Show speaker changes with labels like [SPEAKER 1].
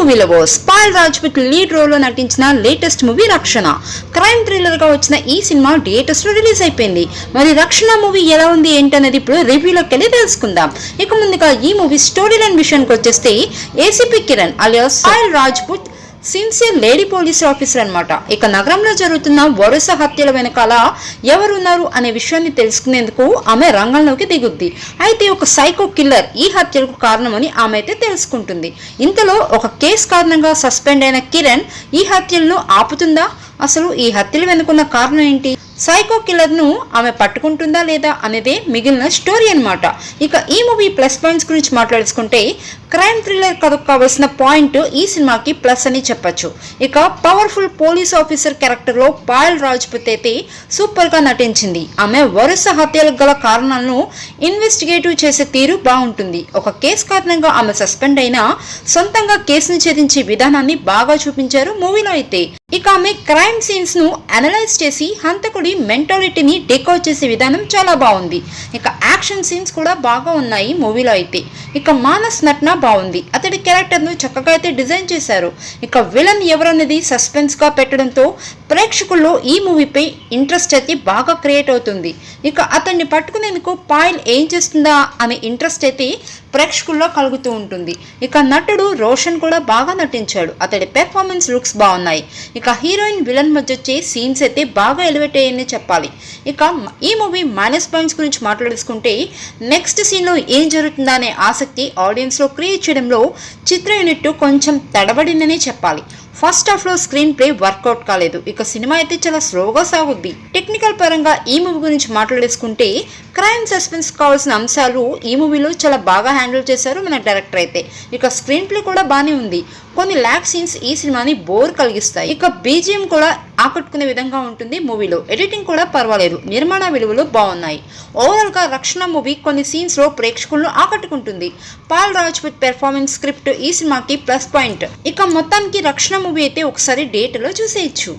[SPEAKER 1] మూవీలో Payal Rajput lead role లో నటించిన లేటెస్ట్ మూవీ రక్షణ. క్రైమ్ థ్రిల్లర్ గా వచ్చిన ఈ సినిమా థియేటర్స్ లో రిలీజ్ అయిపోయింది. మరి రక్షణ మూవీ ఎలా ఉంది ఏంటనేది ఇప్పుడు రివ్యూలోకి వెళ్ళి తెలుసుకుందాం. ఇక ముందుగా ఈ మూవీ స్టోరీ లైన్ విషయానికి వచ్చేస్తే ACP Kiran alias Payal Rajput sincere lady police officer అన్నమాట. ఇక నగరంలో జరుగుతున్న వరుస హత్యల వెనకాల ఎవరున్నారు అనే విషయాన్ని తెలుసుకునేందుకు ఆమె రంగంలోకి దిగుద్ది. అయితే ఒక సైకో కిల్లర్ ఈ హత్యలకు కారణమని ఆమె అయితే తెలుసుకుంటుంది. ఇంతలో ఒక కేసు కారణంగా సస్పెండ్ అయిన కిరణ్ ఈ హత్యలను ఆపుతుందా, అసలు ఈ హత్యలు వెనుకున్న కారణం ఏంటి, సైకో కిల్లర్ ను ఆమె పట్టుకుంటుందా లేదా అనేదే మిగిలిన స్టోరీ అన్నమాట. ఇక ఈ మూవీ ప్లస్ పాయింట్స్ గురించి మాట్లాడుకుంటే క్రైమ్ థ్రిల్లర్ కథకు కావాల్సిన పాయింట్ ఈ సినిమాకి ప్లస్ అని చెప్పొచ్చు. ఇక పవర్ఫుల్ పోలీస్ ఆఫీసర్ క్యారెక్టర్ లో పాయల్ రాజ్పుత్ అయితే సూపర్ గా నటించింది. ఆమె వరుస హత్యలకు గల కారణాలను ఇన్వెస్టిగేటివ్ చేసే తీరు బాగుంటుంది. ఒక కేసు కారణంగా ఆమె సస్పెండ్ అయినా సొంతంగా కేసును ఛేదించే విధానాన్ని బాగా చూపించారు మూవీలో అయితే. ఇక ఆమె క్రైమ్ సీన్స్ ను అనలైజ్ చేసి హంతకుడి మెంటాలిటీని డెకోడ్ చేసే విధానం చాలా బాగుంది. ఇక యాక్షన్ సీన్స్ కూడా బాగా ఉన్నాయి మూవీలో అయితే. ఇక మానస్ నటన బాగుంది, అతడి క్యారెక్టర్ ను చక్కగా అయితే డిజైన్ చేశారు. ఇక విలన్ ఎవరనేది సస్పెన్స్ గా పెట్టడంతో ప్రేక్షకుల్లో ఈ మూవీపై ఇంట్రెస్ట్ అయితే బాగా క్రియేట్ అవుతుంది. ఇక అతన్ని పట్టుకునేందుకు పాయల్ ఏం చేస్తుందా అనే ఇంట్రెస్ట్ అయితే ప్రేక్షకుల్లో కలుగుతూ ఉంటుంది. ఇక నటుడు రోషన్ కూడా బాగా నటించాడు, అతడి పెర్ఫార్మెన్స్ లుక్స్ బాగున్నాయి. ఇక హీరోయిన్ విలన్ మధ్య వచ్చే సీన్స్ అయితే బాగా ఎలివేట్ అయ్యాయని చెప్పాలి. ఇక ఈ మూవీ మైనస్ పాయింట్స్ గురించి మాట్లాడుకుంటే నెక్స్ట్ సీన్ లో ఏం జరుగుతుందా అనే ఆసక్తి ఆడియన్స్ లో క్రియేట్ చేయడంలో చిత్ర యూనిట్ కొంచెం తడబడిందనే చెప్పాలి. ఫస్ట్ హాఫ్ లో స్క్రీన్ ప్లే వర్కౌట్ కాలేదు. ఇక సినిమా అయితే చాలా స్లోగా సాగుద్ది. టెక్నికల్ పరంగా ఈ మూవీ గురించి మాట్లాడేసుకుంటే క్రైమ్ సస్పెన్స్ కావాల్సిన అంశాలు ఈ మూవీలో చాలా బాగా హ్యాండిల్ చేశారు మన డైరెక్టర్ అయితే. ఇక స్క్రీన్ ప్లే కూడా బాగానే ఉంది. కొన్ని ల్యాక్ సీన్స్ ఈ సినిమాని బోర్ కలిగిస్తాయి. ఇక బీజిఎం కూడా ఆకట్టుకునే విధంగా ఉంటుంది మూవీలో. ఎడిటింగ్ కూడా పర్వాలేదు, నిర్మాణ విలువలు బాగున్నాయి. ఓవరాల్ గా రక్షణ మూవీ కొన్ని సీన్స్ లో ప్రేక్షకులను ఆకట్టుకుంటుంది. పాయల్ రాజ్పుత్ పెర్ఫార్మెన్స్, స్క్రిప్ట్ ఈ సినిమాకి ప్లస్ పాయింట్. ఇక మొత్తానికి రక్షణ మూవీ అయితే ఒకసారి థియేటర్లో చూసేయచ్చు.